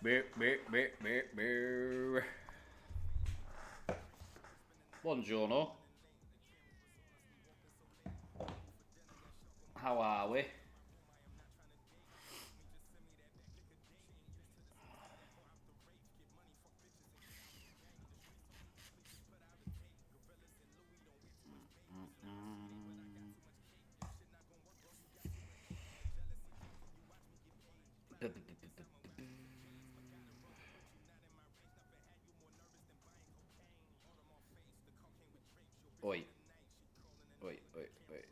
Beer, beer, beer, beer, beer. Buongiorno. How are we? Oi. Oi, oi, oi.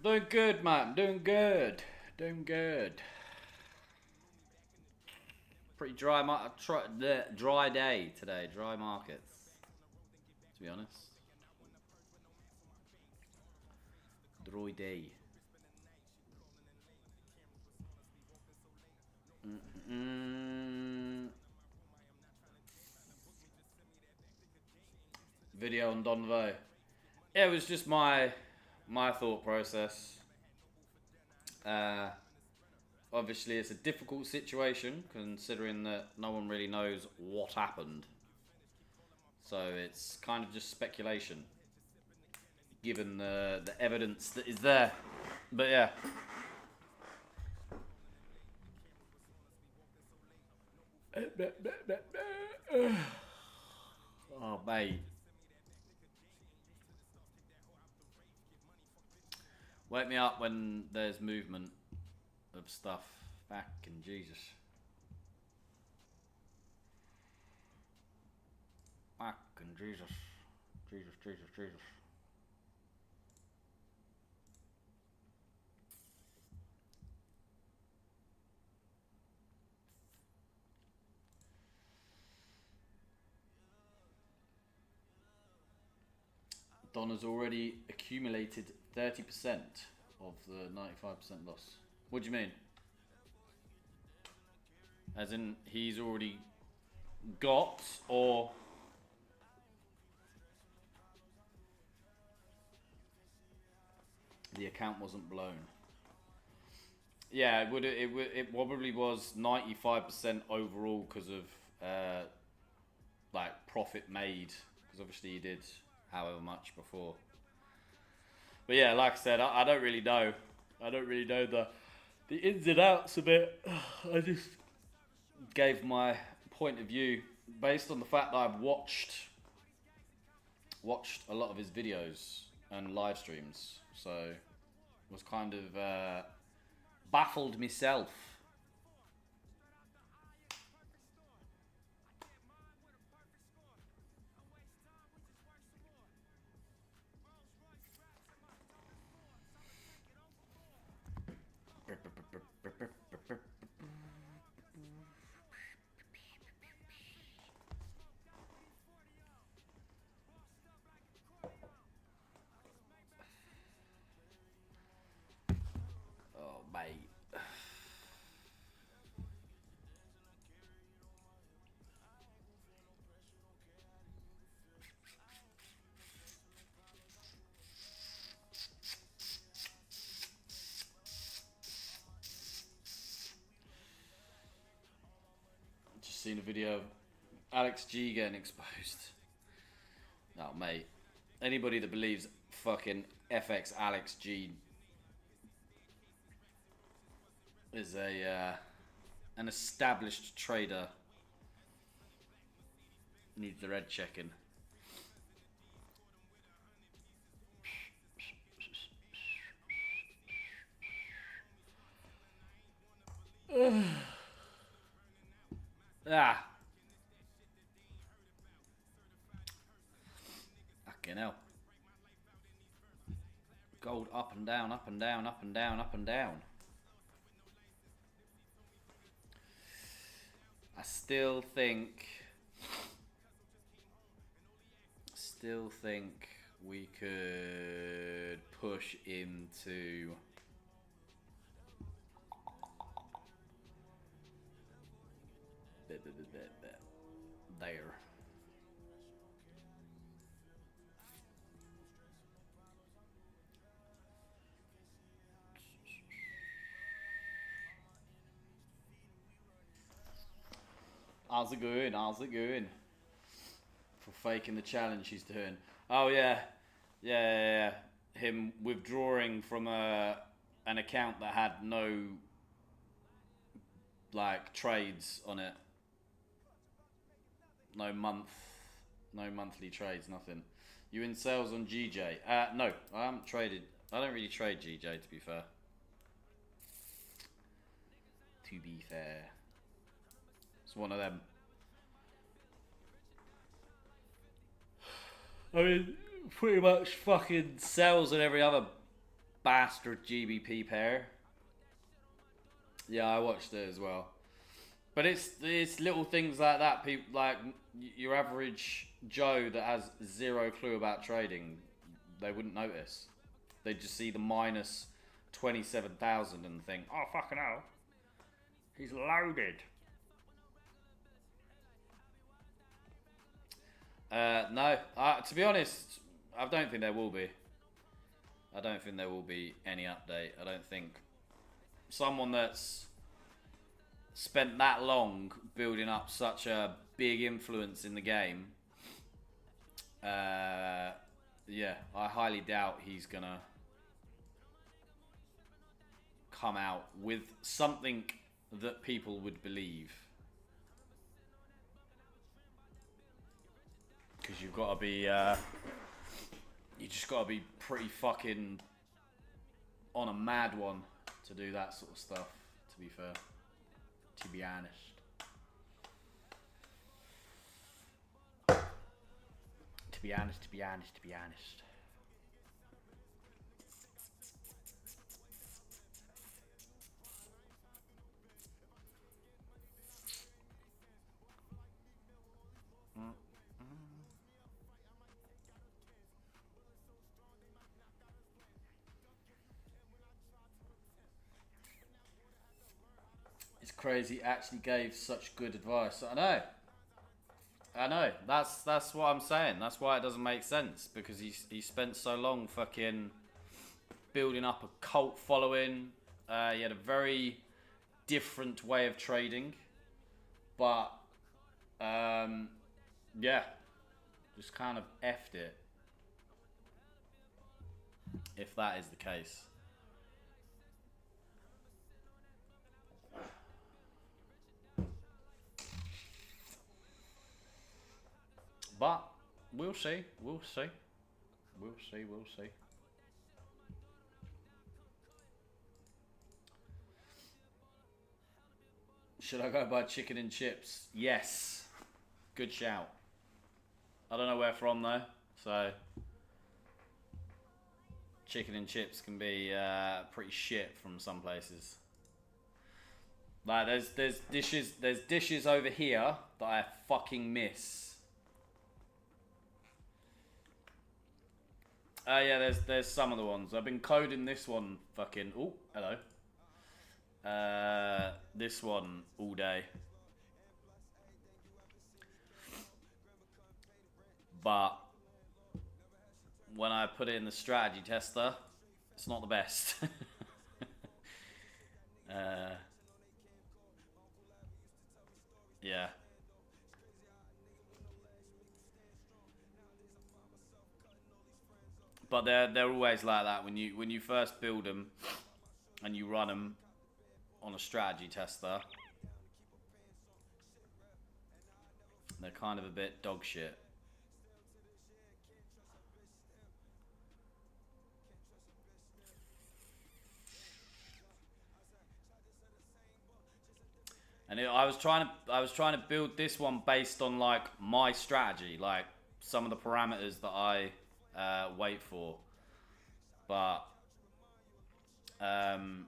Doing good, man. Doing good. Doing good. Pretty dry day today. Dry markets, to be honest. Dry day. Video on Donvo. Yeah, it was just my thought process. Obviously, it's a difficult situation considering that no one really knows what happened. So it's kind of just speculation, given the evidence that is there. But yeah. Oh, mate. Wake me up when there's movement of stuff. Fucking Jesus. Fucking Jesus. Jesus, Jesus, Jesus. Don has already accumulated 30% of the 95% loss. What do you mean? As in, he's already got, or the account wasn't blown? Yeah, it probably was 95% overall because of like profit made, because obviously he did however much before. But yeah, like I said, I don't really know. I don't really know the ins and outs of it. I just gave my point of view based on the fact that I've watched a lot of his videos and live streams, so was kind of baffled myself. Oh, mate. Just seen a video of Alex G getting exposed. Oh, mate. Anybody that believes fucking FX Alex G is an established trader. Needs the red checking. Ah. Fucking hell. Gold up and down, up and down, up and down, up and down. I still think we could push into there. How's it going? How's it going? For faking the challenge he's doing. Oh yeah. Yeah. Him withdrawing from an account that had no like trades on it. No monthly trades, nothing. You in sales on GJ? No, I haven't traded. I don't really trade GJ, to be fair. It's one of them. I mean, pretty much fucking sells on every other bastard GBP pair. Yeah, I watched it as well. But it's little things like that. People like your average Joe that has zero clue about trading, they wouldn't notice. They just see the minus 27,000 and think, oh fucking hell, he's loaded. No, to be honest, I don't think there will be. I don't think there will be any update. I don't think someone that's spent that long building up such a big influence in the game, yeah, I highly doubt he's gonna come out with something that people would believe. Because you've got to be, you just got to be pretty fucking on a mad one to do that sort of stuff, to be fair. To be honest. To be honest. It's crazy. Actually gave such good advice. I know. That's what I'm saying. That's why it doesn't make sense, because he spent so long fucking building up a cult following. He had a very different way of trading, but yeah, just kind of effed it. If that is the case. But we'll see. Should I go buy chicken and chips? Yes. Good shout. I don't know where from though, so chicken and chips can be pretty shit from some places. Like there's dishes over here that I fucking miss. Yeah, there's some of the ones. I've been coding this one fucking... Oh, hello. This one all day. But when I put it in the strategy tester, it's not the best. Yeah. But they're always like that when you first build them and you run them. on a strategy tester. They're kind of a bit dog shit. And I was trying to build this one based on like my strategy, like some of the parameters that I wait for, but and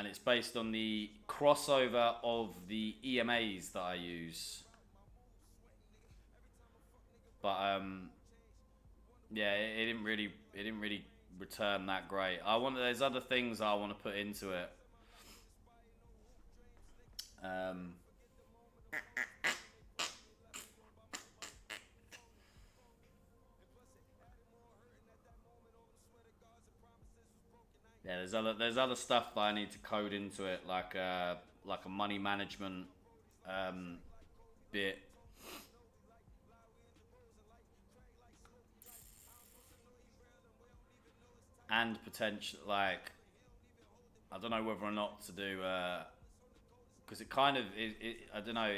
it's based on the crossover of the EMAs that I use. But yeah, it didn't really return that great. There's other things I want to put into it. Yeah, there's other stuff that I need to code into it, like a money management bit. And potential, like, I don't know whether or not to do, because it kind of, I don't know,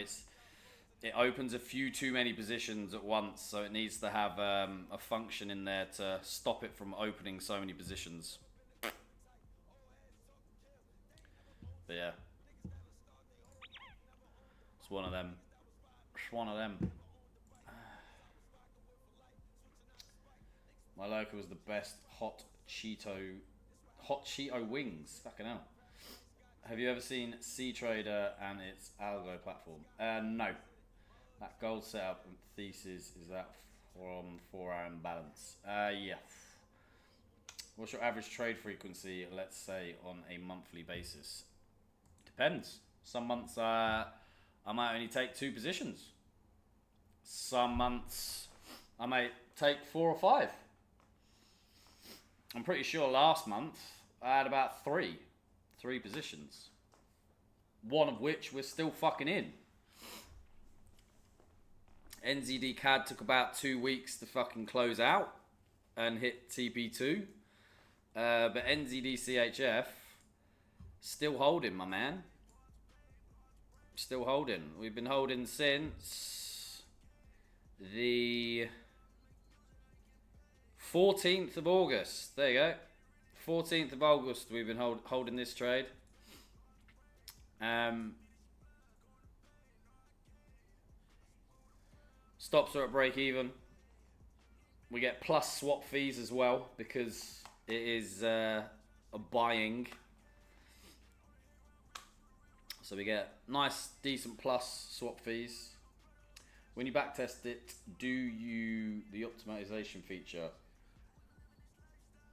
it opens a few too many positions at once, so it needs to have a function in there to stop it from opening so many positions. But yeah, it's one of them. It's one of them. My local was the best hot Cheeto wings. Fucking hell. Have you ever seen C-Trader and its algo platform? No. That gold setup and thesis, is that from 4-hour imbalance? Yeah. What's your average trade frequency, let's say, on a monthly basis? Depends. Some months I might only take 2 positions. Some months I might take 4 or 5. I'm pretty sure last month I had about 3 positions. One of which we're still fucking in. NZD CAD took about 2 weeks to fucking close out and hit TP2. But NZD CHF still holding, my man. Still holding. We've been holding since the 14th of August. There you go. 14th of August we've been holding this trade. Stops are at break even. We get plus swap fees as well because it is a buying. So we get nice, decent plus swap fees. When you backtest it, do you the optimization feature?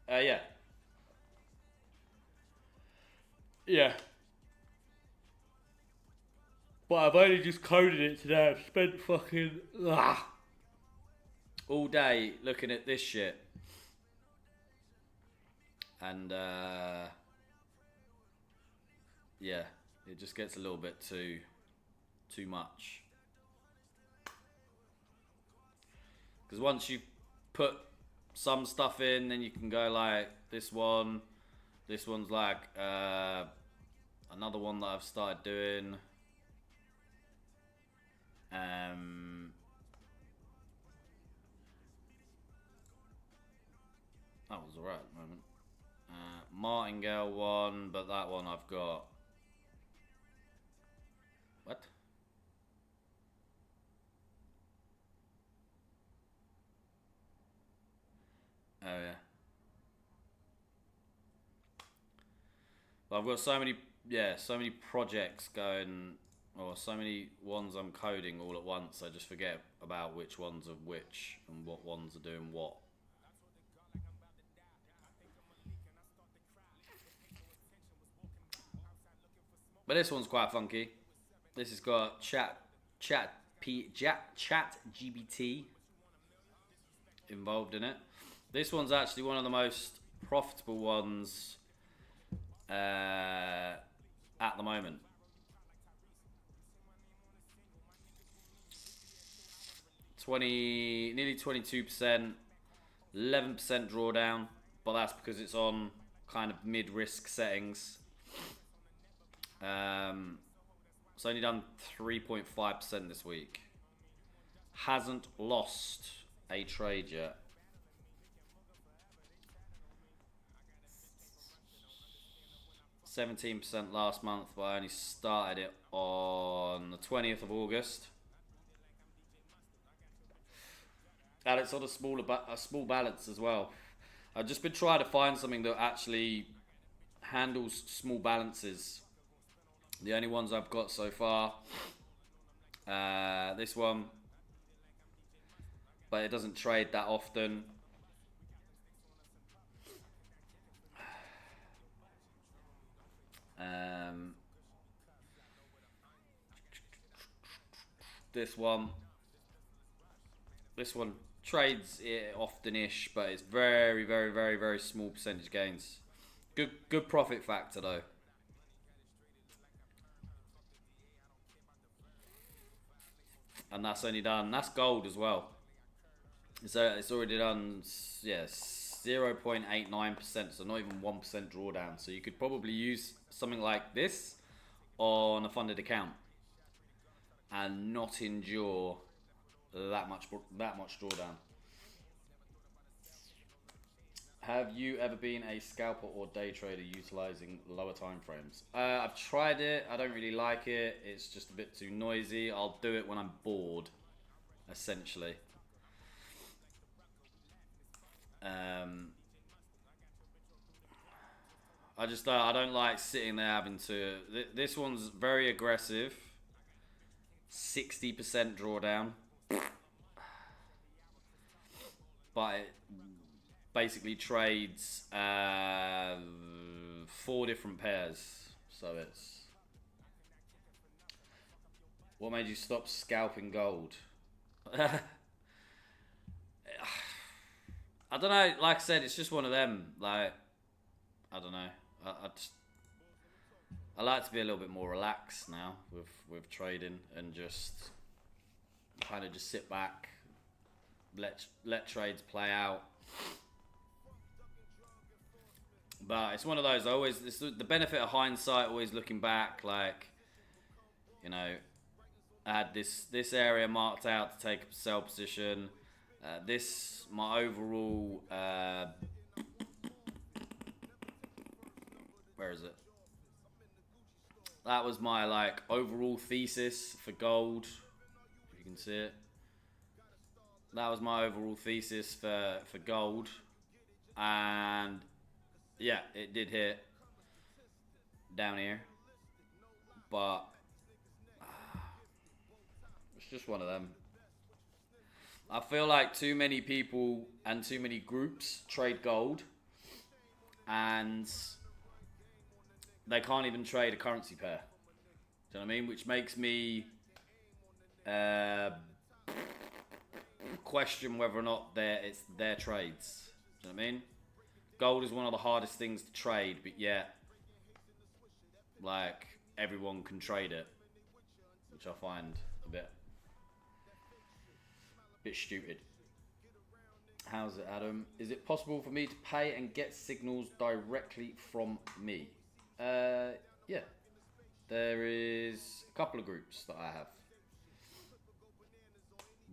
Yeah. Yeah. But I've only just coded it today. I've spent fucking all day looking at this shit. And yeah, it just gets a little bit too much. Because once you put some stuff in, then you can go like this one. This one's like another one that I've started doing. That was alright at the moment. Martingale one, but that one I've got. What? Oh yeah. But I've got so many projects going, or so many ones I'm coding all at once. I just forget about which ones are which and what ones are doing what. But this one's quite funky. This has got chat GBT involved in it. This one's actually one of the most profitable ones at the moment. Nearly 22%, 11% drawdown, but that's because it's on kind of mid-risk settings. It's only done 3.5% this week. Hasn't lost a trade yet. %17% last month, but I only started it on the 20th of August. And it's on a small balance as well. I've just been trying to find something that actually handles small balances. The only ones I've got so far, this one, but it doesn't trade that often. This one trades it often-ish, but it's very, very, very, very small percentage gains. Good profit factor though. And that's only done. That's gold as well. So it's already done. Yes, 0.89%. So not even 1% drawdown. So you could probably use something like this on a funded account and not endure that much drawdown. Have you ever been a scalper or day trader utilizing lower time frames? I've tried it. I don't really like it. It's just a bit too noisy. I'll do it when I'm bored, essentially. I don't like sitting there having to. This one's very aggressive. 60% drawdown, but it basically trades 4 different pairs. So it's. What made you stop scalping gold? I don't know. Like I said, it's just one of them. Like, I don't know. I like to be a little bit more relaxed now with trading and just kind of just sit back, let trades play out. But it's one of those. It's the benefit of hindsight. Always looking back, like, you know, I had this area marked out to take a sell position. My overall. Where is it? That was my like overall thesis for gold. If you can see it. That was my overall thesis for gold, and yeah, it did hit down here, but it's just one of them. I feel like too many people and too many groups trade gold, and they can't even trade a currency pair. Do you know what I mean? Which makes me question whether or not it's their trades. Do you know what I mean? Gold is one of the hardest things to trade, but yet, like, everyone can trade it, which I find a bit stupid. How's it, Adam? Is it possible for me to pay and get signals directly from me? Yeah. There is a couple of groups that I have.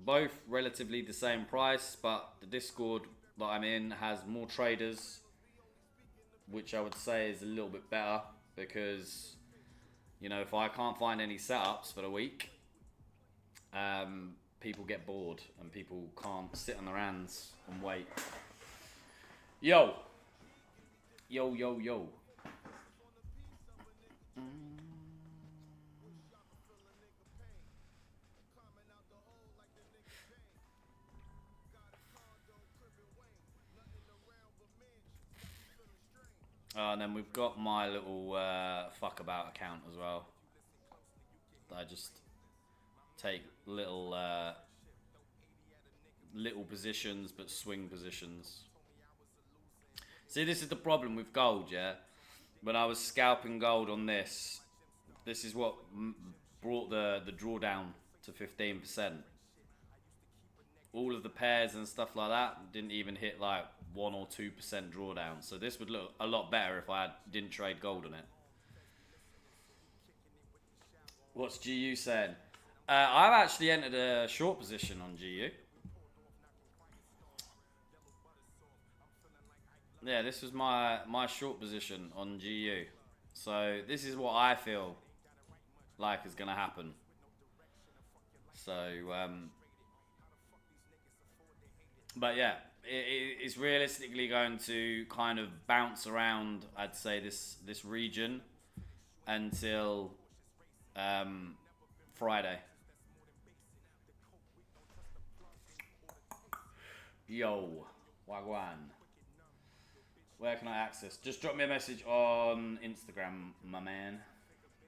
Both relatively the same price, but the Discord that I'm in has more traders, which I would say is a little bit better because, you know, if I can't find any setups for the week, people get bored and people can't sit on their hands and wait. Yo. Yo, yo, yo. And then we've got my little fuck about account as well. I just take little positions, but swing positions. See, this is the problem with gold, yeah? When I was scalping gold on this is what brought the drawdown to 15%. All of the pairs and stuff like that didn't even hit like 1 or 2% drawdown. So this would look a lot better if I didn't trade gold on it. What's GU saying? I've actually entered a short position on GU. Yeah, this was my short position on GU. So this is what I feel like is going to happen. So, but yeah, it's realistically going to kind of bounce around. I'd say this region until Friday. Yo, wagwan. Where can I access? Just drop me a message on Instagram, my man.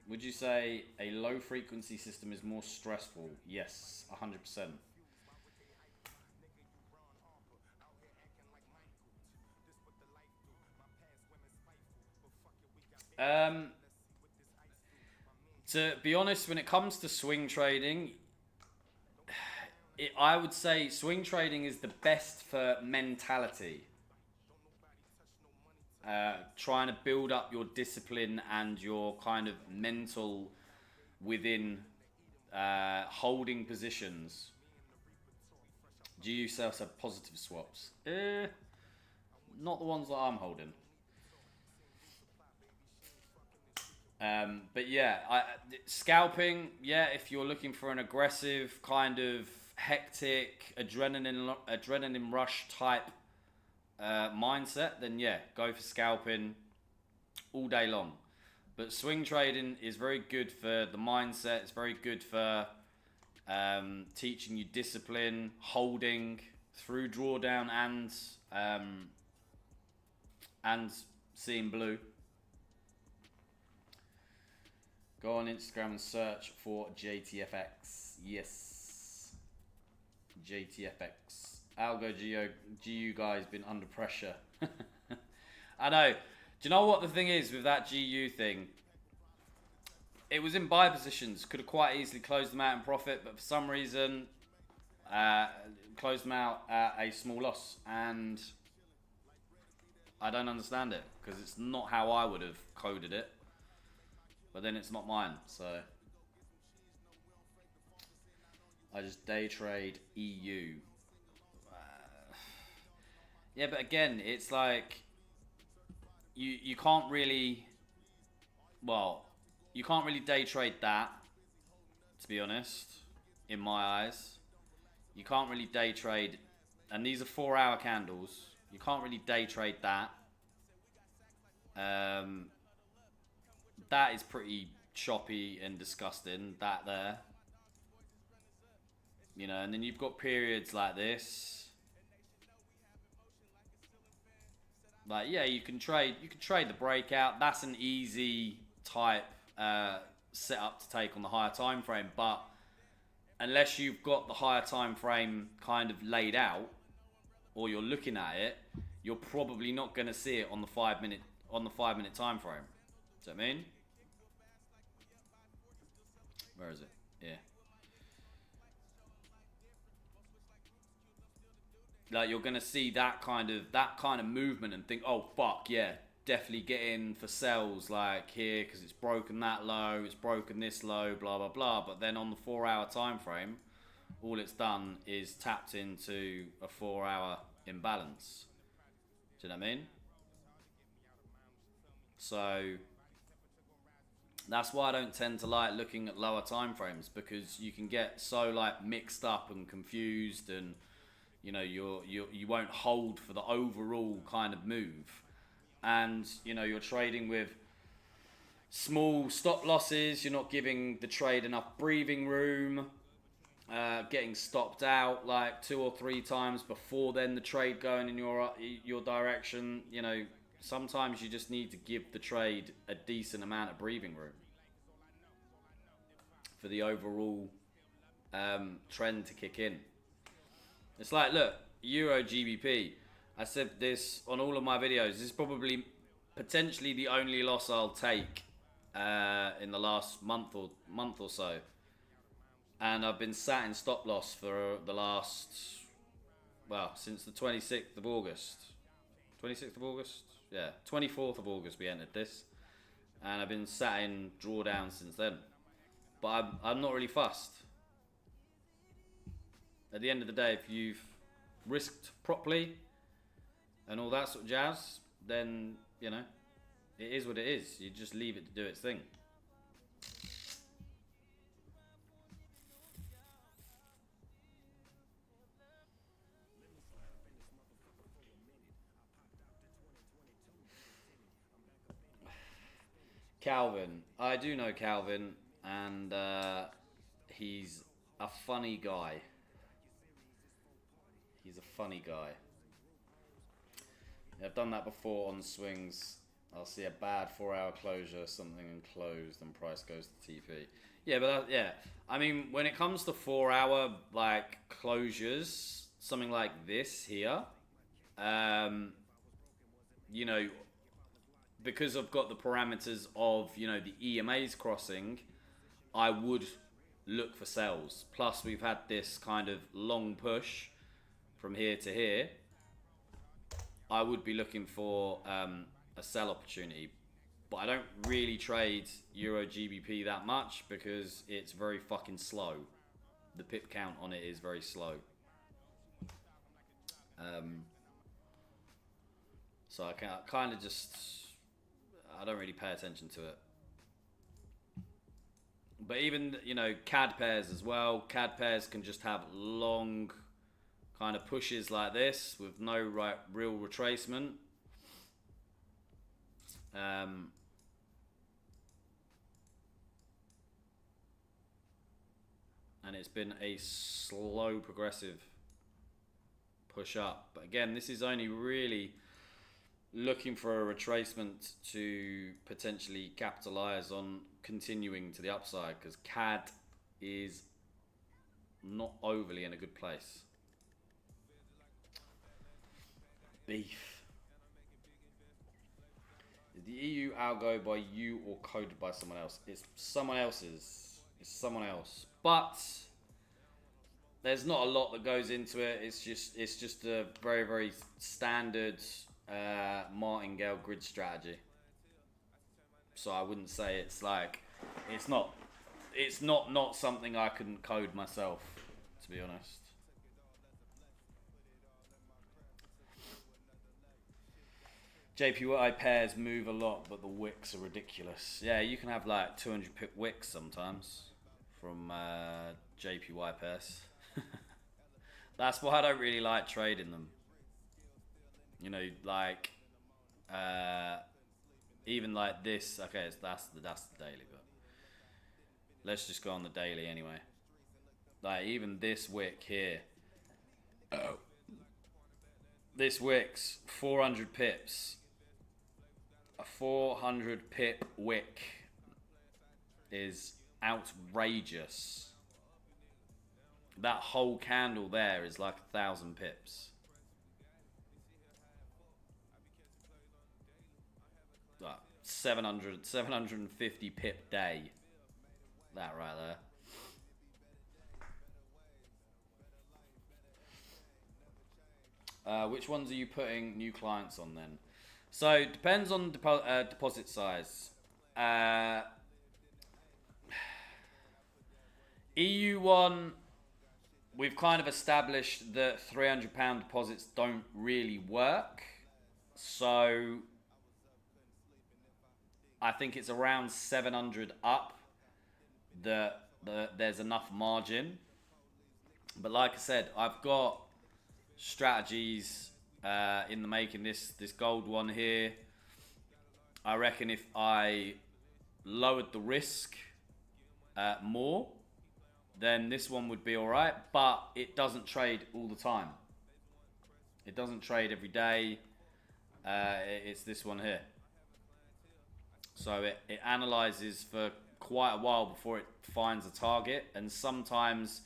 Would you say a low frequency system is more stressful? Yes, 100%. To be honest, when it comes to swing trading, I would say swing trading is the best for mentality. Trying to build up your discipline and your kind of mental within holding positions. Do you yourself have positive swaps? Not the ones that I'm holding. But yeah, scalping. Yeah, if you're looking for an aggressive kind of hectic adrenaline rush type mindset, then yeah, go for scalping all day long. But swing trading is very good for the mindset. It's very good for teaching you discipline, holding through drawdown and seeing blue. Go on Instagram and search for JTFX. Yes, JTFX. Algo GU guys been under pressure. I know. Do you know what the thing is with that GU thing? It was in buy positions. Could have quite easily closed them out in profit, but for some reason, closed them out at a small loss. And I don't understand it, because it's not how I would have coded it. But then it's not mine, so I just day trade EU. Yeah, but again, it's like you can't really, well, you can't really day trade that, to be honest, in my eyes. You can't really day trade, and these are 4-hour candles. You can't really day trade that. That is pretty choppy and disgusting, that there. You know, and then you've got periods like this. Like, yeah, you can trade the breakout. That's an easy type setup to take on the higher time frame, but unless you've got the higher time frame kind of laid out, or you're looking at it, you're probably not going to see it on the 5-minute time frame. Do you know what I mean? Where is it? Yeah. Like, you're gonna see that kind of movement and think, oh fuck yeah, definitely get in for sells like here because it's broken that low, it's broken this low, blah blah blah. But then on the 4-hour time frame, all it's done is tapped into a 4-hour imbalance. Do you know what I mean? So that's why I don't tend to like looking at lower time frames, because you can get so like mixed up and confused, and you know you won't hold for the overall kind of move, and you know you're trading with small stop losses. You're not giving the trade enough breathing room, getting stopped out like 2 or 3 times before then the trade going in your direction. You know, sometimes you just need to give the trade a decent amount of breathing room for the overall trend to kick in. It's like, look, Euro GBP. I said this on all of my videos. This is probably potentially the only loss I'll take in the last month or so. And I've been sat in stop loss for the last, well, since the 26th of August. 26th of August? Yeah, 24th of August we entered this. And I've been sat in drawdown since then. but I'm not really fussed. At the end of the day, if you've risked properly and all that sort of jazz, then, you know, it is what it is. You just leave it to do its thing. Calvin. I do know Calvin, and he's a funny guy. He's a funny guy. I've done that before on swings. I'll see a bad 4-hour closure, something and closed, and price goes to TP. Yeah, but yeah. I mean, when it comes to 4-hour like closures, something like this here, you know, because I've got the parameters of, you know, the EMAs crossing, I would look for sells. Plus, we've had this kind of long push from here to here. I would be looking for a sell opportunity, but I don't really trade Euro GBP that much because it's very fucking slow. The pip count on it is very slow. So I kind of just, I don't really pay attention to it. But even, you know, CAD pairs as well. CAD pairs can just have long kind of pushes like this with no real retracement. And it's been a slow progressive push up. But again, this is only really looking for a retracement to potentially capitalize on continuing to the upside, because CAD is not overly in a good place. Beef. Is the EU algo by you or coded by someone else? It's someone else's. It's someone else. But there's not a lot that goes into it. It's just a very, very standard martingale grid strategy. So I wouldn't say it's like, it's not something I couldn't code myself, to be honest. JPY pairs move a lot, but the wicks are ridiculous. Yeah, you can have like 200 pip wicks sometimes from JPY pairs. That's why I don't really like trading them. You know, like even like this. Okay, that's the daily, but let's just go on the daily anyway. Like even this wick here. This wick's 400 pips. A 400 pip wick is outrageous. That whole candle there is like 1,000 pips. Like 750 pip day. That right there. Which ones are you putting new clients on then? So it depends on deposit size. EU1, we've kind of established that £300 deposits don't really work. So I think it's around 700 up that there's enough margin. But like I said, I've got strategies in the making. This gold one here, I reckon if I lowered the risk more, then this one would be alright, but it doesn't trade all the time. It doesn't trade every day. It's this one here. So it analyzes for quite a while before it finds a target, and sometimes,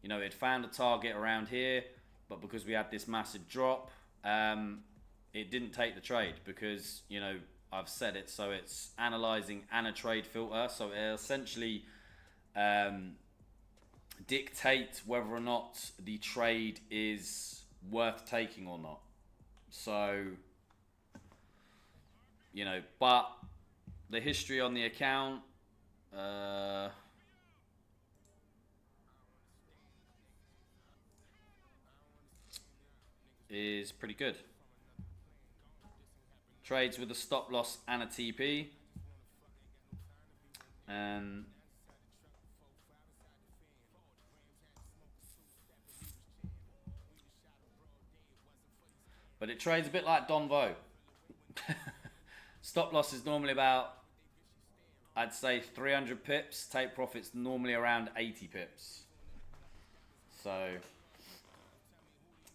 you know, it found a target around here, but because we had this massive drop, it didn't take the trade because, you know, I've set it so it's analyzing and a trade filter, so it essentially dictate whether or not the trade is worth taking or not. So, you know, but the history on the account, is pretty good. Trades with a stop loss and a TP. But it trades a bit like Don Vo. Stop loss is normally about, I'd say, 300 pips. Take profit's normally around 80 pips. So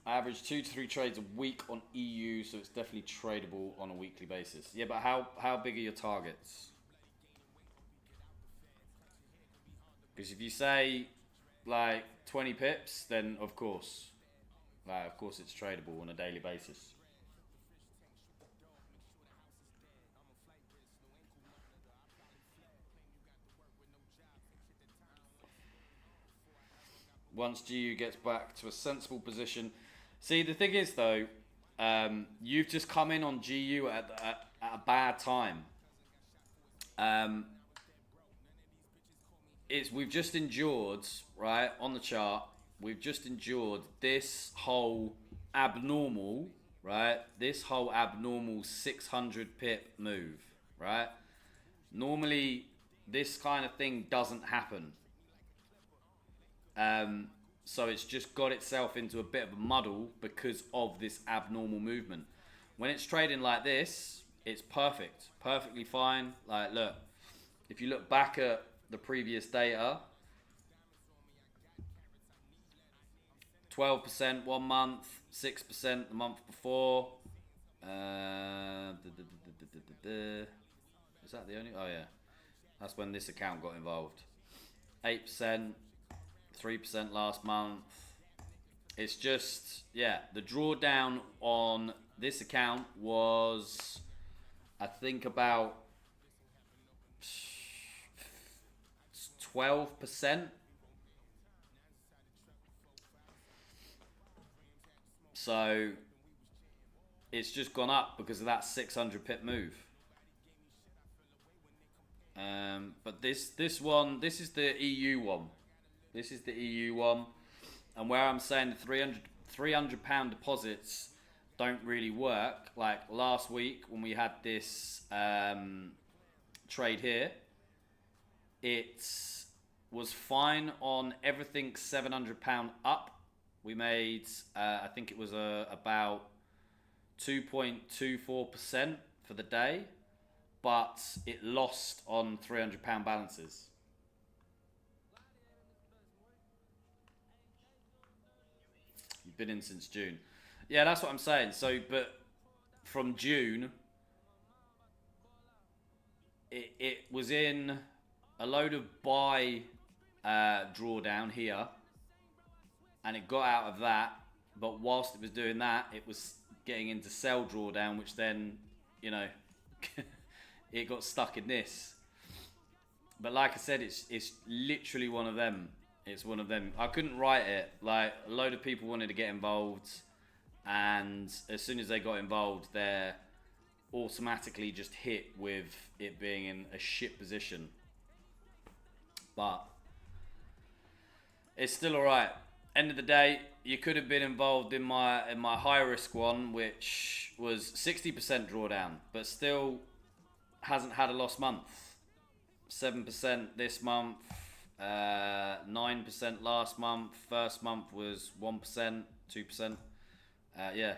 I average 2 to 3 trades a week on EU, so it's definitely tradable on a weekly basis. Yeah, but how big are your targets? Because if you say like 20 pips, then of course it's tradable on a daily basis. Once GU gets back to a sensible position. See, the thing is though, you've just come in on GU at a bad time. We've just endured, right, on the chart, we've just endured this whole abnormal, right? This whole abnormal 600 pip move, right? Normally, this kind of thing doesn't happen. So it's just got itself into a bit of a muddle because of this abnormal movement. When it's trading like this, it's perfect, perfectly fine. Like, look, if you look back at the previous data, 12% 1 month, 6% the month before. Is that the only? Oh yeah, that's when this account got involved. 8%, 3% last month. It's just, yeah, the drawdown on this account was, I think, about 12%. So it's just gone up because of that 600 pip move. But this one, this is the EU one. This is the EU one. And where I'm saying the 300 pound deposits don't really work. Like last week when we had this trade here, it was fine on everything 700 pound up. We made, I think it was about 2.24% for the day, but it lost on 300 pound balances. You've been in since June. Yeah, that's what I'm saying. So, but from June, it was in a load of buy drawdown here, and it got out of that. But whilst it was doing that, it was getting into sell drawdown, which then, you know, it got stuck in this. But like I said, it's literally one of them. It's one of them. I couldn't write it. Like, a load of people wanted to get involved, and as soon as they got involved, they're automatically just hit with it being in a shit position. But it's still alright. End of the day, you could have been involved in my high risk one, which was 60% drawdown, but still hasn't had a lost month. 7% this month, 9% last month. First month was 1%, 2%. Yeah.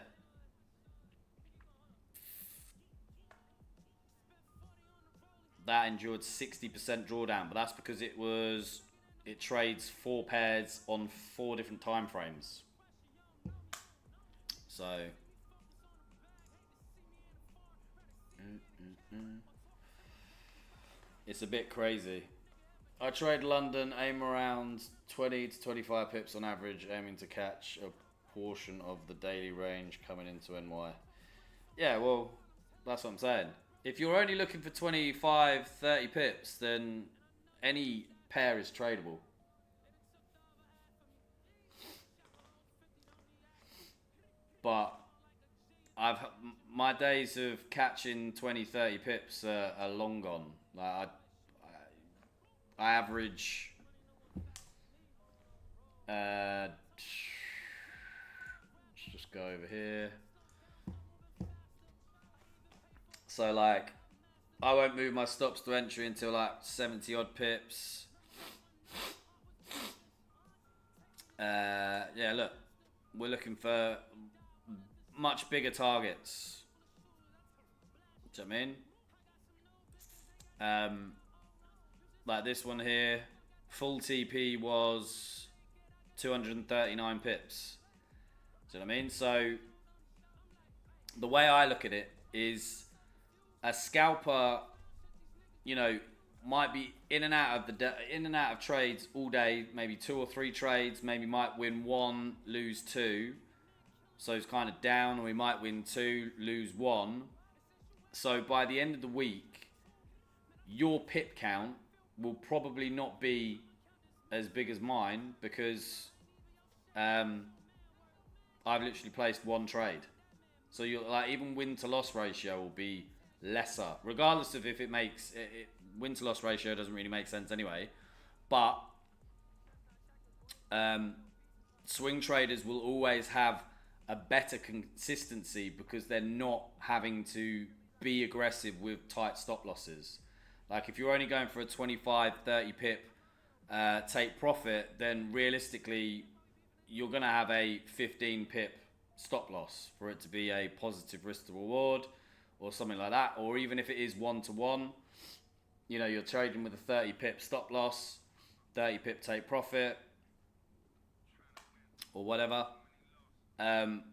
That endured 60% drawdown, but that's because it trades 4 pairs on 4 different time frames. So it's a bit crazy. I trade London, aim around 20 to 25 pips on average, aiming to catch a portion of the daily range coming into NY. Yeah, well, that's what I'm saying. If you're only looking for 25, 30 pips, then any pair is tradable. But my days of catching 20, 30 pips are long gone. Like I average just just go over here. So like, I won't move my stops to entry until like 70 odd pips. Yeah, look, we're looking for much bigger targets. Do you know what I mean? Like this one here, full TP was 239 pips. Do you know what I mean? So the way I look at it is a scalper, you know, might be in and out of trades all day, maybe 2 or 3 trades, maybe might win 1, lose 2. So it's kind of down, or we might win 2, lose 1. So by the end of the week, your pip count will probably not be as big as mine because I've literally placed 1 trade. So you're like, even win to loss ratio will be lesser, regardless of if it makes win to loss ratio doesn't really make sense anyway. But swing traders will always have a better consistency because they're not having to be aggressive with tight stop losses. Like if you're only going for a 25, 30 pip take profit, then realistically you're going to have a 15 pip stop loss for it to be a positive risk to reward or something like that. Or even if it is 1-to-1, you know, you're trading with a 30 pip stop loss, 30 pip take profit or whatever.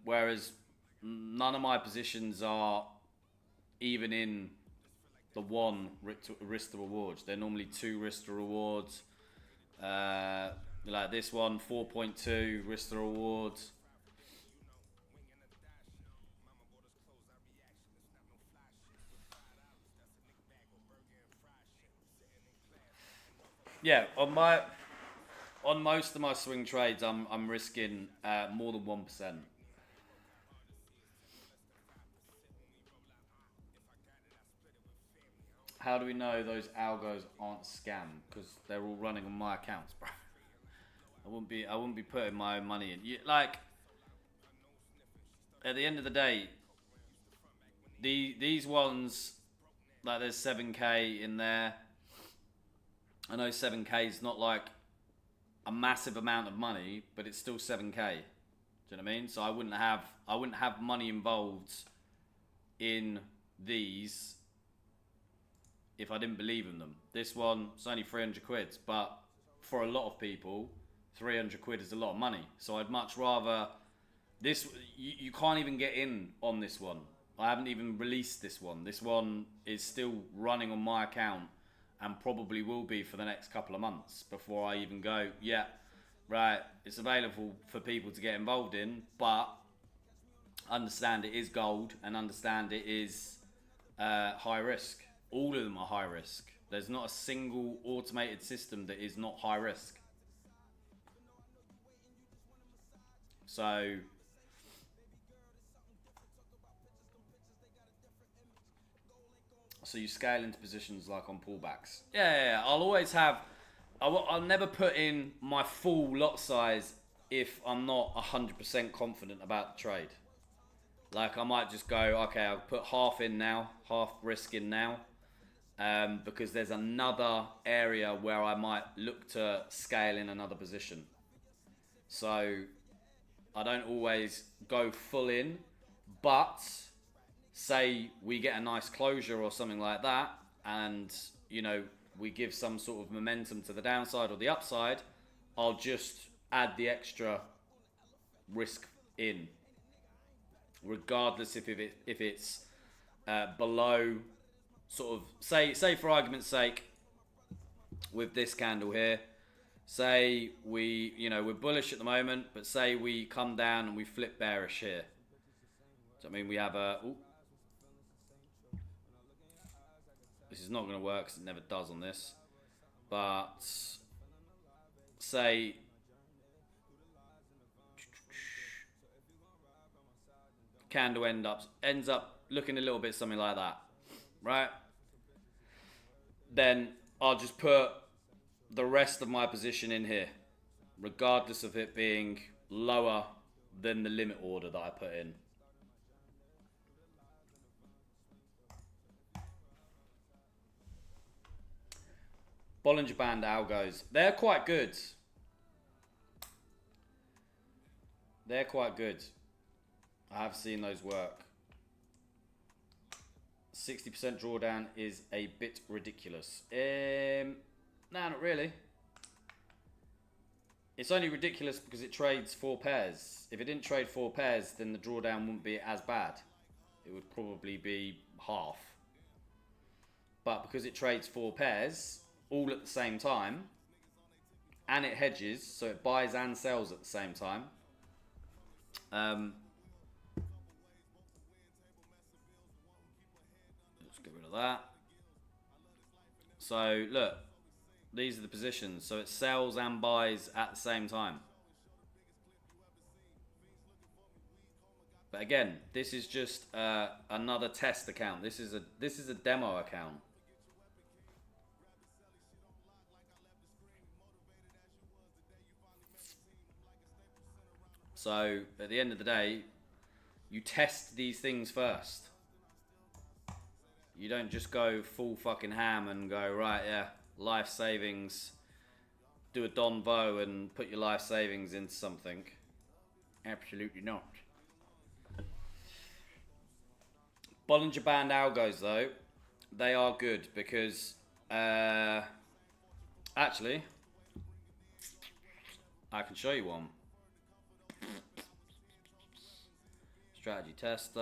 Whereas none of my positions are even in the 1 risk to rewards. They're normally 2 risk to rewards. Like this one, 4.2 risk to rewards. Yeah, on most of my swing trades, I'm risking more than 1%. How do we know those algos aren't scam? Because they're all running on my accounts, bro. I wouldn't be putting my own money in. Like at the end of the day, these ones, like there's 7k in there. I know 7k is not like a massive amount of money, but it's still 7k. Do you know what I mean? So I wouldn't have money involved in these if I didn't believe in them. This one, it's only 300 quid, but for a lot of people, 300 quid is a lot of money. So I'd much rather this. You can't even get in on this one. I haven't even released this one. This one is still running on my account and probably will be for the next couple of months before I even go, yeah, right, it's available for people to get involved in, but understand it is gold and understand it is high risk. All of them are high risk. There's not a single automated system that is not high risk. So you scale into positions like on pullbacks. Yeah. I'll always have. I'll never put in my full lot size if I'm not 100% confident about the trade. Like I might just go, okay, I'll put half in now, half risk in now, because there's another area where I might look to scale in another position. So I don't always go full in, but say we get a nice closure or something like that, and you know we give some sort of momentum to the downside or the upside, I'll just add the extra risk in, regardless if it's below sort of say for argument's sake with this candle here, say we're bullish at the moment, but say we come down and we flip bearish here. So I mean we have a this is not going to work because it never does on this, but say candle ends up looking a little bit something like that, right? Then I'll just put the rest of my position in here, regardless of it being lower than the limit order that I put in. Bollinger Band algos. They're quite good. They're quite good. I have seen those work. 60% drawdown is a bit ridiculous. No, not really. It's only ridiculous because it trades 4 pairs. If it didn't trade 4 pairs, then the drawdown wouldn't be as bad. It would probably be half. But because it trades 4 pairs, all at the same time, and it hedges, so it buys and sells at the same time. Let's get rid of that. So look, these are the positions. So it sells and buys at the same time. But again, this is just another test account. This is a demo account. So at the end of the day, you test these things first. You don't just go full fucking ham and go, right, yeah, life savings, do a Don Vo and put your life savings into something. Absolutely not. Bollinger Band algos though, they are good because actually I can show you one. Strategy tester.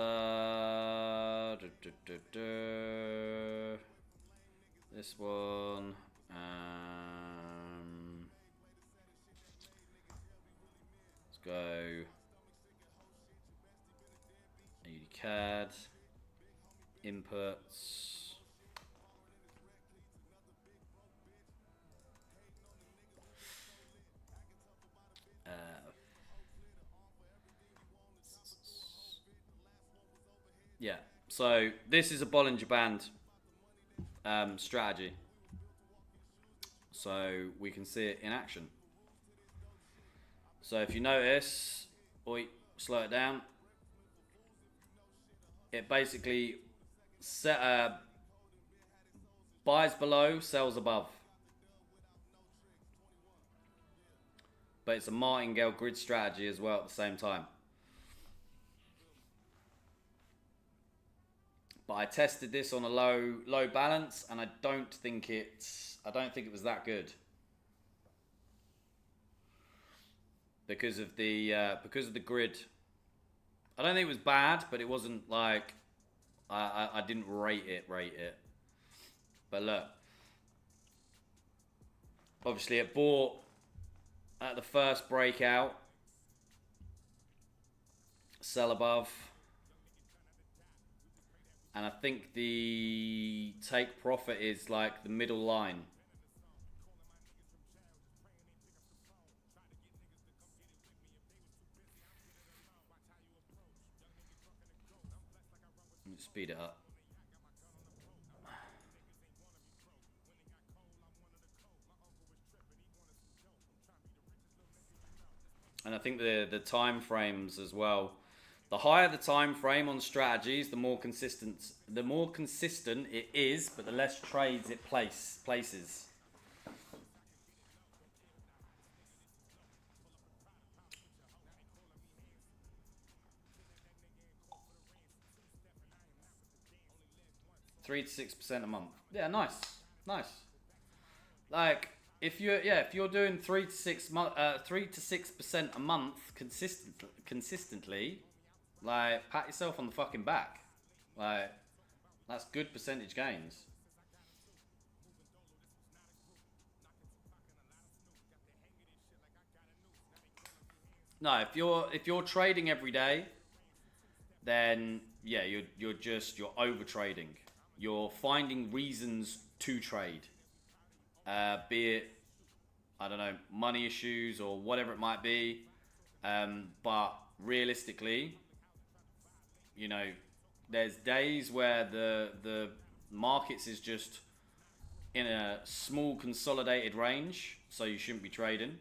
This one. Let's go. AudiCAD. Inputs. Yeah, so this is a Bollinger Band strategy. So we can see it in action. So if you notice, slow it down. It basically buys below, sells above. But it's a martingale grid strategy as well at the same time. But I tested this on a low balance, and I don't think it was that good because of the grid. I don't think it was bad, but it wasn't like I didn't rate it. But look, obviously it bought at the first breakout, sell above. And I think the take profit is like the middle line. Let me speed it up. And I think the time frames as well. The higher the time frame on strategies, the more consistent it is, but the less trades it places. $3 to 6% a month. Yeah, nice. Like if you're doing 3 to 6% a month consistently. Like, pat yourself on the fucking back. Like, that's good percentage gains. No, if you're trading every day, then yeah, you're over trading. You're finding reasons to trade. Be it, I don't know, money issues or whatever it might be. But realistically, you know, there's days where the markets is just in a small consolidated range, so you shouldn't be trading.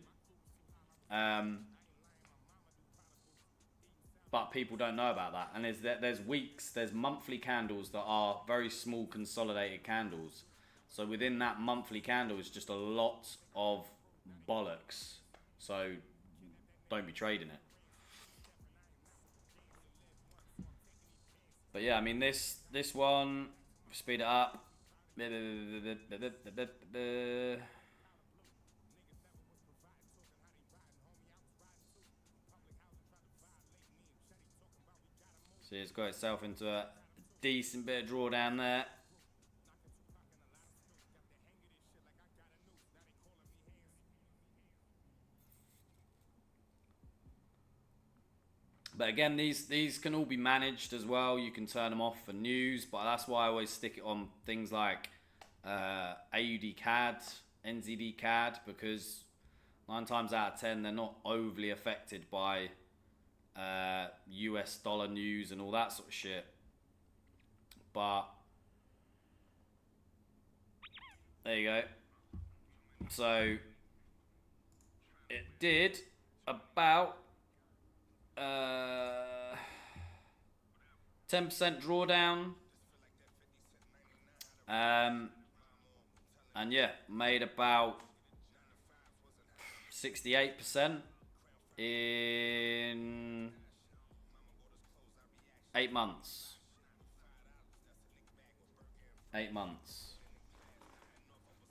but people don't know about that. And there's weeks, there's monthly candles that are very small consolidated candles. So within that monthly candle is just a lot of bollocks. So don't be trading it. But yeah, I mean this one, speed it up. See, it's got itself into a decent bit of drawdown there. But again, these can all be managed as well. You can turn them off for news, but that's why I always stick it on things like AUD CAD, NZD CAD, because 9 times out of 10 they're not overly affected by US dollar news and all that sort of shit. But there you go. So it did about 10% drawdown, and yeah, made about 68% in 8 months. 8 months.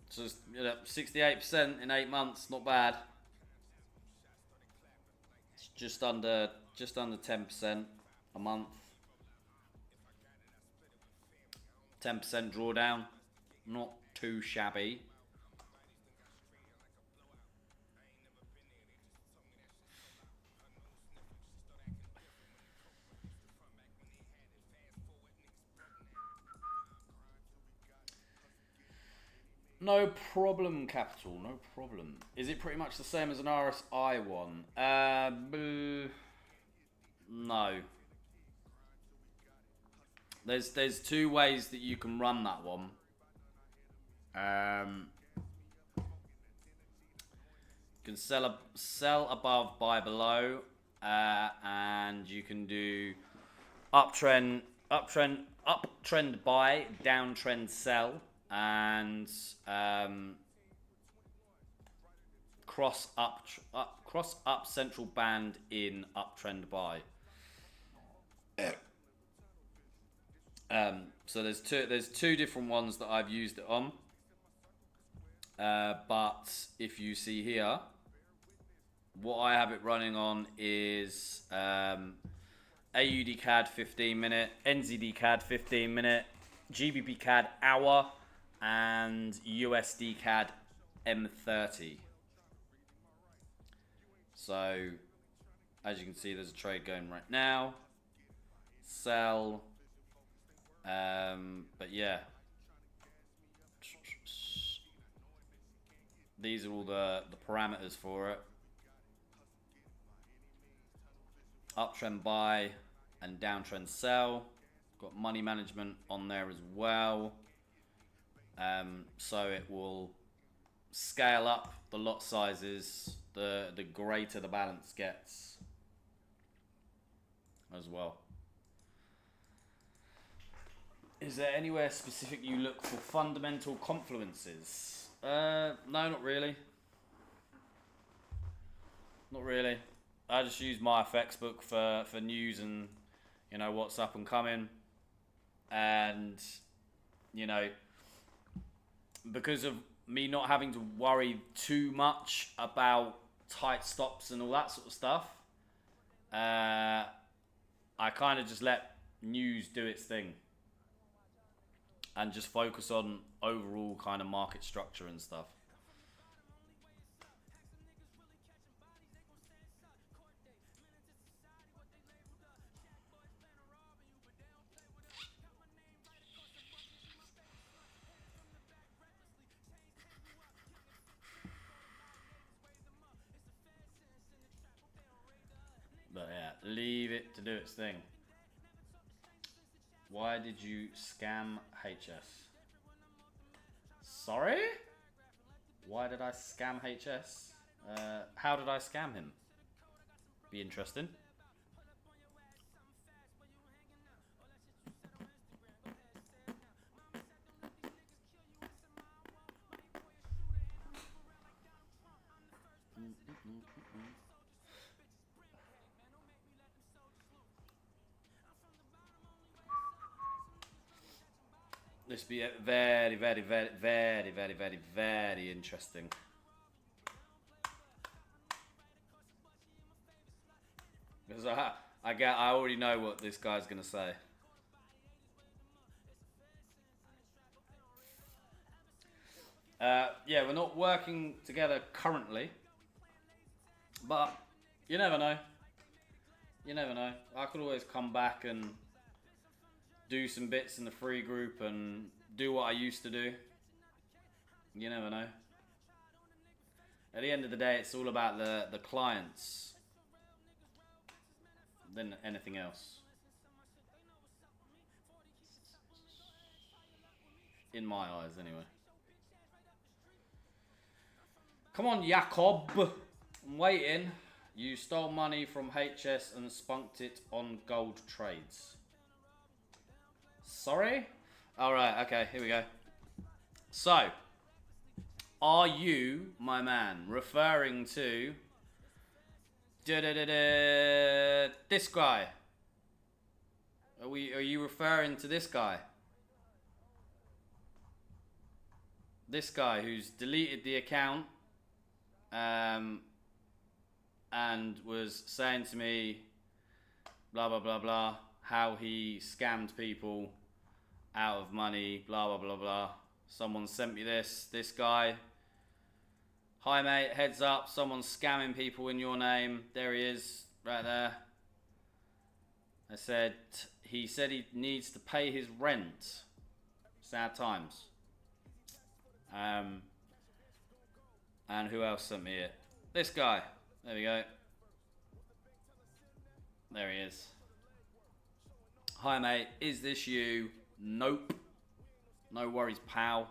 So 68% in 8 months, not bad. It's just under 10% a month. 10% drawdown, not too shabby. No problem, Capital. No problem. Is it pretty much the same as an RSI one? No. There's 2 ways that you can run that one. You can sell above, buy below, and you can do uptrend buy, downtrend sell, and cross up central band in uptrend buy. So there's two different ones that I've used it on. But if you see here, what I have it running on is AUD CAD 15 minute, NZD CAD 15 minute, GBP CAD hour, and USD CAD M30. So as you can see, there's a trade going right now. Sell. But yeah, these are all the parameters for it. Uptrend buy and downtrend sell. Got money management on there as well. So it will scale up the lot sizes the greater the balance gets as well. Is there anywhere specific you look for fundamental confluences? No, not really. Not really. I just use my FX book for news and, you know, what's up and coming. And, you know, because of me not having to worry too much about tight stops and all that sort of stuff, I kind of just let news do its thing and just focus on overall kind of market structure and stuff. But yeah, leave it to do its thing. Why did you scam HS? Sorry? Why did I scam HS? How did I scam him? Be interesting. This will be very, very, very, very, very, very, very interesting. Because I already know what this guy's gonna say. Yeah, we're not working together currently, but you never know. You never know. I could always come back and do some bits in the free group and do what I used to do. You never know. At the end of the day, it's all about the clients than anything else. In my eyes, anyway. Come on, Jakob. I'm waiting. You stole money from HS and spunked it on gold trades. Sorry? Alright, okay, here we go. So, are you, my man, referring to this guy? Are you referring to this guy? This guy who's deleted the account and was saying to me blah blah blah blah how he scammed people out of money, blah blah blah blah. Someone sent me this guy. Hi mate, heads up, someone's scamming people in your name. There he is, right there. I said, he said he needs to pay his rent. Sad times. And who else sent me it? This guy. There we go. There he is. Hi mate, is this you? Nope. No worries, pal.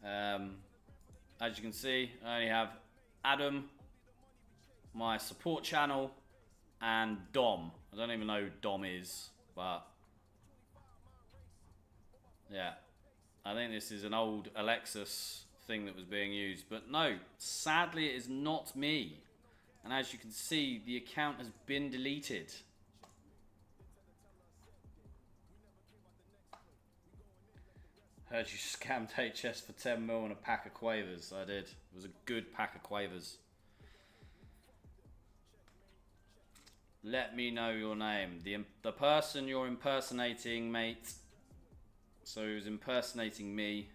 As you can see, I only have Adam, my support channel, and Dom. I don't even know who Dom is, but yeah. I think this is an old Alexis thing that was being used, but no, sadly it is not me. And as you can see, the account has been deleted. Heard you scammed HS for 10 mil and a pack of quavers. I did. It was a good pack of quavers. Let me know your name. The person you're impersonating, mate. So he was impersonating me.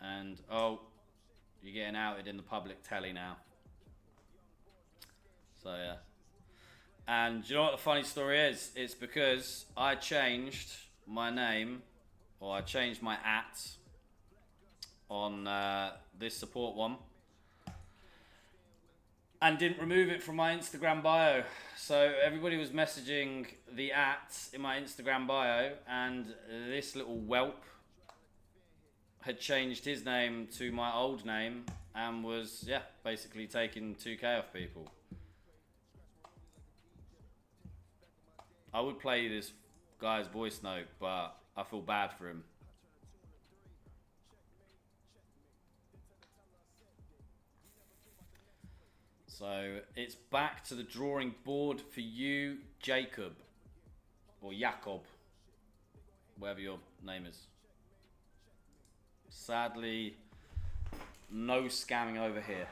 And, oh, you're getting outed in the public telly now. So, yeah. And do you know what the funny story is? It's because I changed my name, or I changed my @ on this support one, and didn't remove it from my Instagram bio. So everybody was messaging the @ in my Instagram bio, and this little whelp had changed his name to my old name and was, yeah, basically taking 2K off people. I would play this guy's voice note, but I feel bad for him. So it's back to the drawing board for you, Jacob, or Jakob, whatever your name is. Sadly, no scamming over here.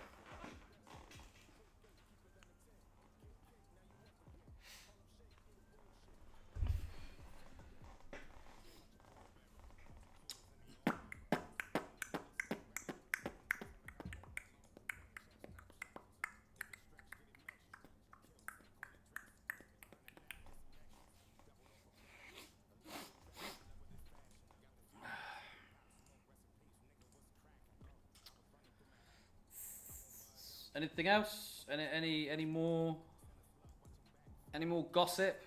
Anything else? Any more gossip?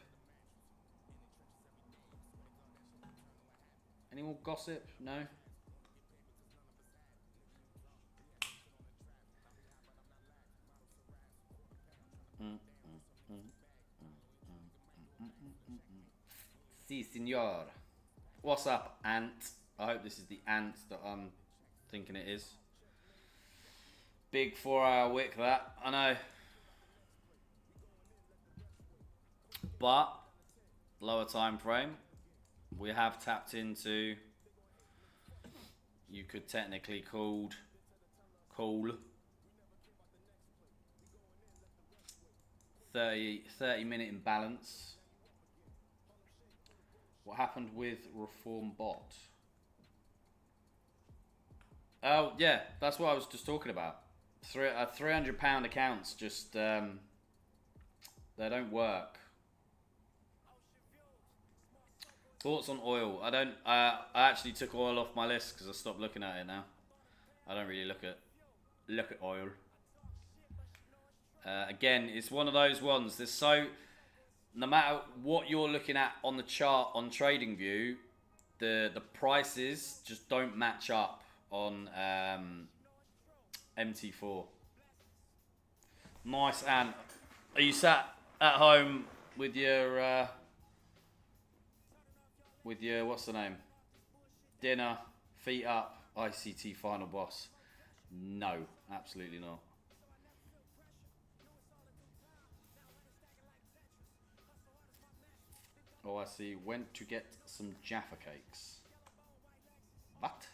Any more gossip? No. Si, senor. What's up, Ant? I hope this is the Ant that I'm thinking it is. Big 4-hour wick that, I know. But lower time frame, we have tapped into, you could technically call 30 minute imbalance. What happened with Reform Bot? Oh yeah, that's what I was just talking about. £300 accounts just they don't work. Thoughts on oil? I actually took oil off my list because I stopped looking at it now. I don't really look at oil. Again, it's one of those ones. There's no matter what you're looking at on the chart on TradingView, the prices just don't match up on MT4. Nice, Anne. Are you sat at home with your what's the name? Dinner, feet up, ICT final boss? No, absolutely not. Oh, I see. Went to get some Jaffa cakes. What?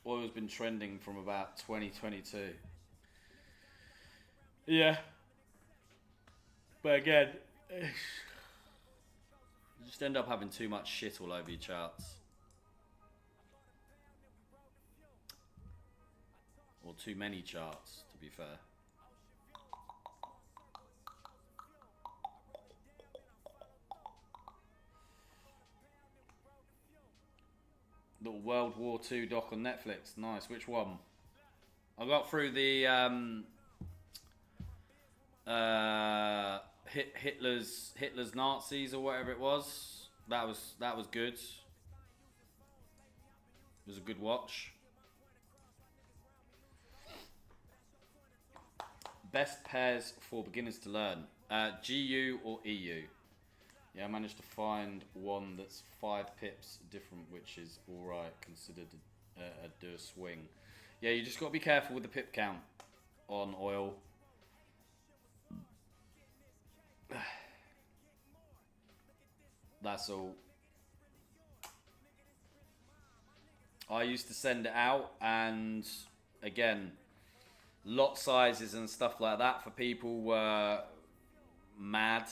Oil's been trending from about 2022. Yeah. But again, you just end up having too much shit all over your charts. Or too many charts, to be fair. Little World War II doc on Netflix. Nice. Which one? I got through the Hitler's Nazis or whatever it was. That was good. It was a good watch. Best pairs for beginners to learn. GU or EU? Yeah, I managed to find one that's 5 pips different, which is alright, considered a do swing. Yeah, you just got to be careful with the pip count on oil. That's all. I used to send it out, and again, lot sizes and stuff like that for people were mad.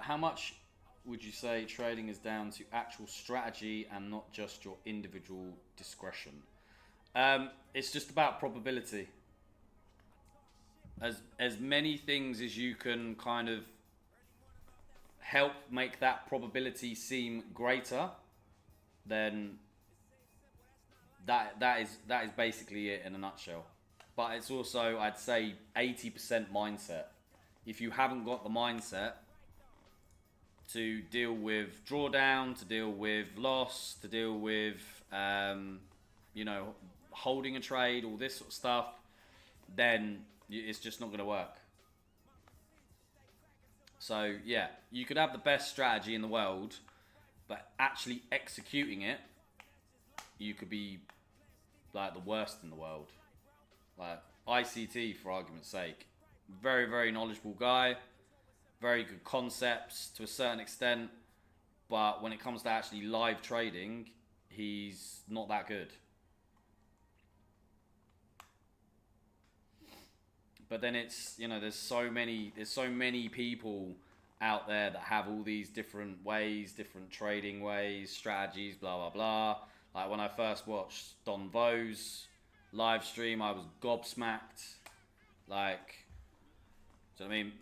How much would you say trading is down to actual strategy and not just your individual discretion? It's just about probability. As many things as you can kind of help make that probability seem greater, then that is basically it in a nutshell. But it's also, I'd say, 80% mindset. If you haven't got the mindset to deal with drawdown, to deal with loss, to deal with holding a trade, all this sort of stuff, then it's just not going to work. So yeah, you could have the best strategy in the world, but actually executing it, you could be like the worst in the world. Like ICT, for argument's sake, very, very knowledgeable guy, very good concepts to a certain extent, but when it comes to actually live trading, he's not that good. But then it's, there's so many people out there that have all these different ways, different trading ways, strategies, blah blah blah. Like when I first watched Don Vo's live stream, I was gobsmacked. Like, do you know what I mean?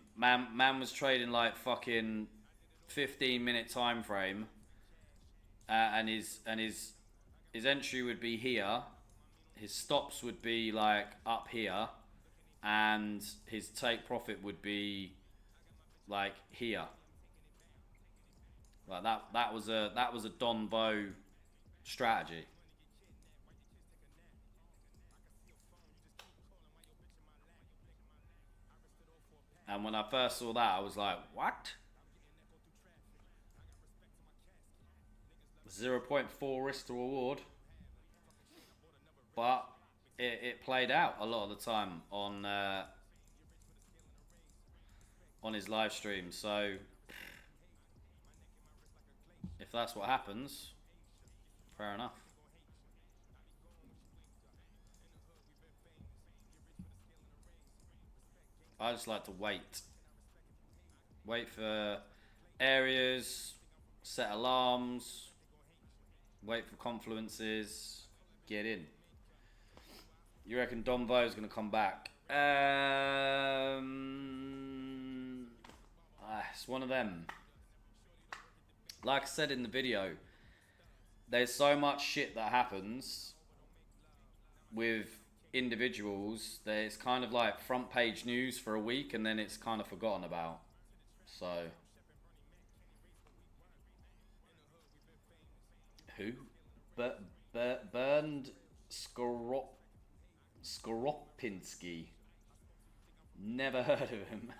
Man was trading like fucking 15-minute time frame, and his entry would be here, his stops would be like up here, and his take profit would be like here. Like that was a Don Vo strategy. And when I first saw that, I was like, what? 0.4 risk to reward. But it played out a lot of the time on his live stream. So if that's what happens, fair enough. I just like to wait. Wait for areas, set alarms, wait for confluences, get in. You reckon Don Vo's going to come back? It's one of them. Like I said in the video, there's so much shit that happens with individuals that it's kind of like front page news for a week and then it's kind of forgotten about. So, who? Bernd Skoropinski. Never heard of him.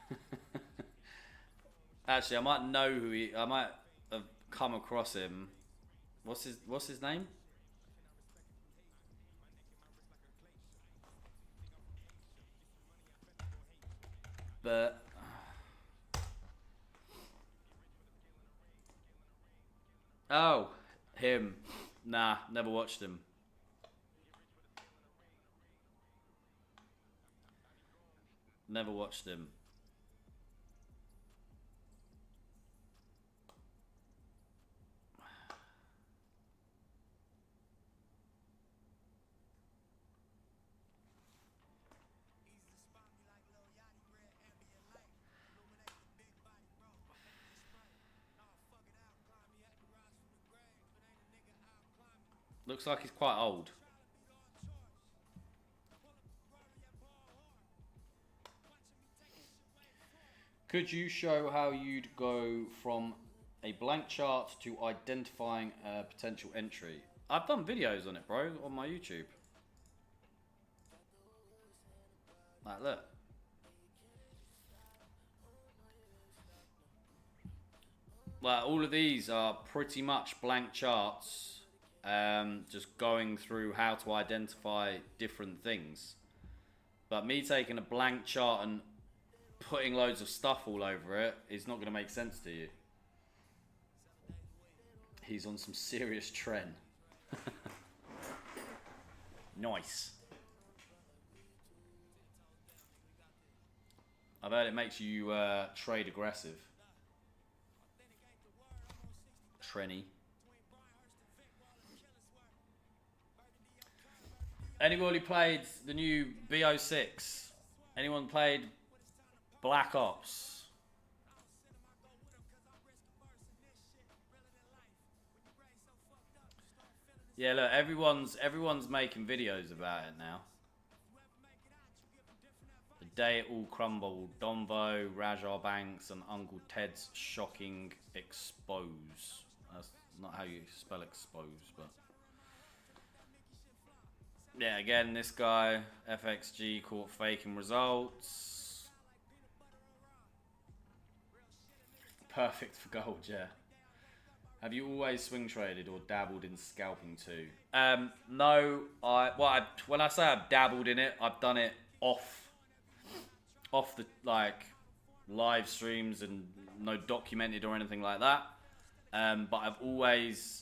Actually, I might know who he. I might have come across him. What's his name? But oh, him. Nah, never watched him. Never watched him. Looks like he's quite old. Could you show how you'd go from a blank chart to identifying a potential entry? I've done videos on it, bro, on my YouTube. Like, look. Like, all of these are pretty much blank charts. Just going through how to identify different things. But me taking a blank chart and putting loads of stuff all over it is not going to make sense to you. He's on some serious trend. Nice. I've heard it makes you trade aggressive. Trenny. Anybody played the new BO6? Anyone played Black Ops? Yeah, look, everyone's making videos about it now. The day it all crumbled, Don Vo, Rajar Banks, and Uncle Ted's shocking expose. That's not how you spell expose, but yeah, again, this guy, FXG, caught faking results. Perfect for gold, yeah. Have you always swing traded or dabbled in scalping too? No, when I say I've dabbled in it, I've done it off the like live streams and no documented or anything like that. But I've always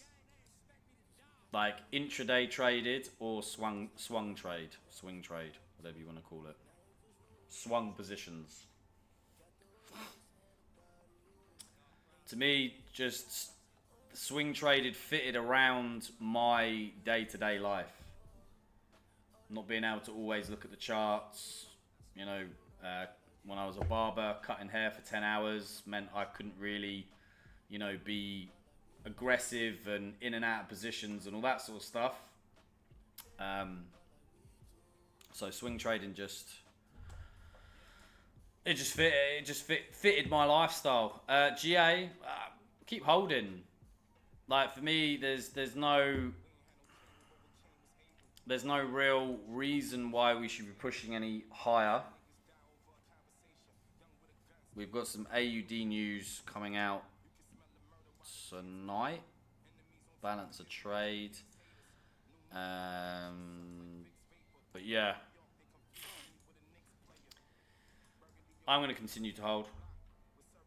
like intraday traded or swing trade, whatever you want to call it. Swung positions. To me, just swing traded fitted around my day-to-day life. Not being able to always look at the charts. You know, when I was a barber, cutting hair for 10 hours meant I couldn't really, you know, be aggressive and in and out of positions and all that sort of stuff. So swing trading fitted my lifestyle. GA, keep holding. Like for me, there's no there's no real reason why we should be pushing any higher. We've got some AUD news coming out tonight. Balance of trade. But yeah. I'm going to continue to hold.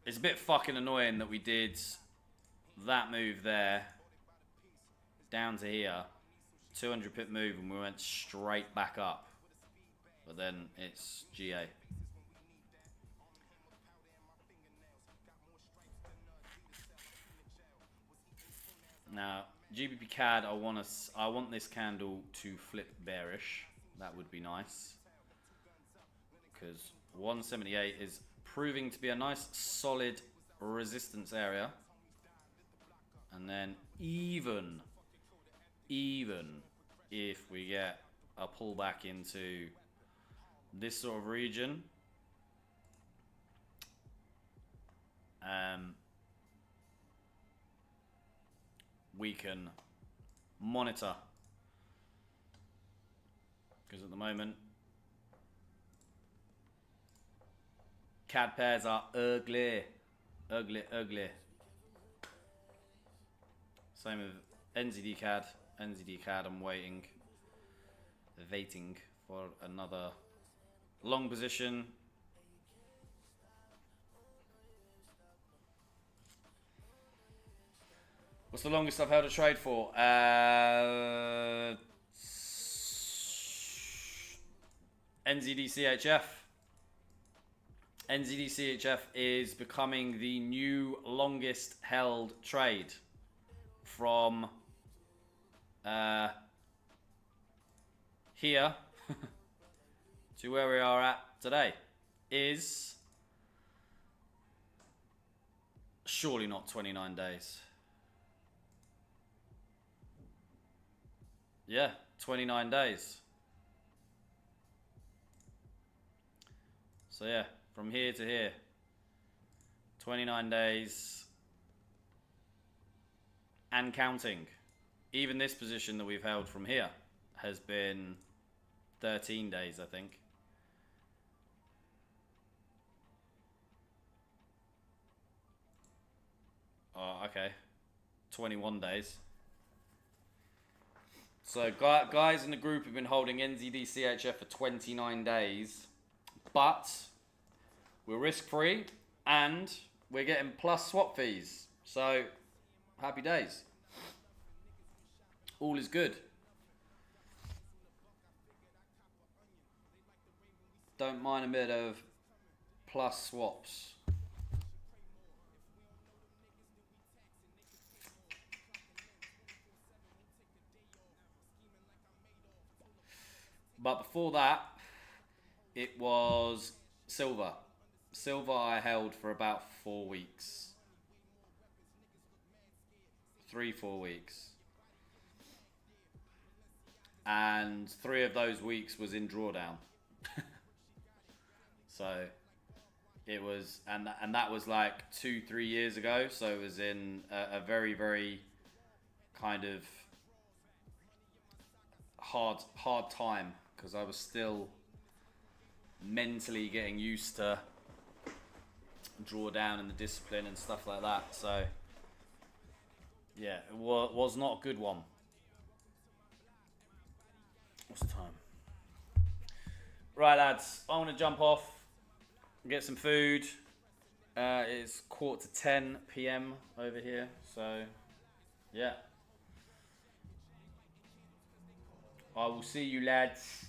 It's a bit fucking annoying that we did that move there down to here. 200 pip move and we went straight back up. But then it's GA. Now, GBP CAD, I want this candle to flip bearish. That would be nice. Because 178 is proving to be a nice solid resistance area. And then even if we get a pullback into this sort of region, we can monitor, because at the moment CAD pairs are ugly. Same with NZD CAD. NZD CAD, I'm waiting for another long position. What's the longest I've held a trade for? NZD CHF. NZD CHF is becoming the new longest held trade from here to where we are at today. Is surely not 29 days. Yeah, 29 days. So yeah, from here to here, 29 days and counting. Even this position that we've held from here has been 13 days, I think. Oh, okay. 21 days. So guys in the group have been holding NZD CHF for 29 days, but we're risk-free and we're getting plus swap fees. So happy days. All is good. Don't mind a bit of plus swaps. But before that, it was silver. Silver I held for about 4 weeks. 3-4 weeks. And 3 of those weeks was in drawdown. So it was, and that was like 2-3 years ago. So it was in a very, very kind of hard time, because I was still mentally getting used to drawdown and the discipline and stuff like that. So yeah, it was not a good one. What's the time? Right, lads, I want to jump off, get some food. It's 9:45 PM over here, so yeah. I will see you, lads.